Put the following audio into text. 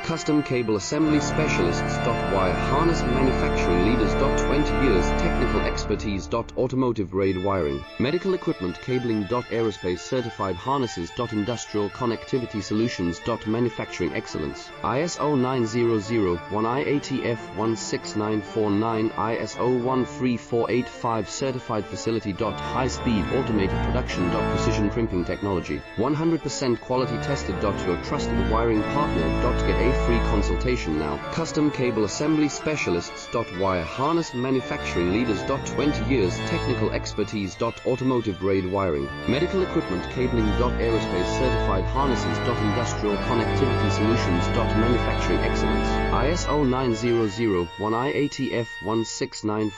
Custom Cable Assembly Specialists. Wire Harness Manufacturing Leaders. 20 years Technical Expertise. Automotive grade wiring, medical equipment cabling. Aerospace certified harnesses. Industrial connectivity solutions. Manufacturing excellence. ISO 9001, IATF 16949, ISO 13485 certified facility. High speed automated production. Precision crimping technology, 100% quality tested. Your trusted wiring partner. Get a free consultation now. Custom Cable Assembly Specialists. Wire Harness Manufacturing Leaders. 20 years Technical Expertise. Automotive grade wiring, medical equipment cabling. Aerospace certified harnesses. Industrial connectivity solutions. Manufacturing excellence. ISO 9001, IATF 16949.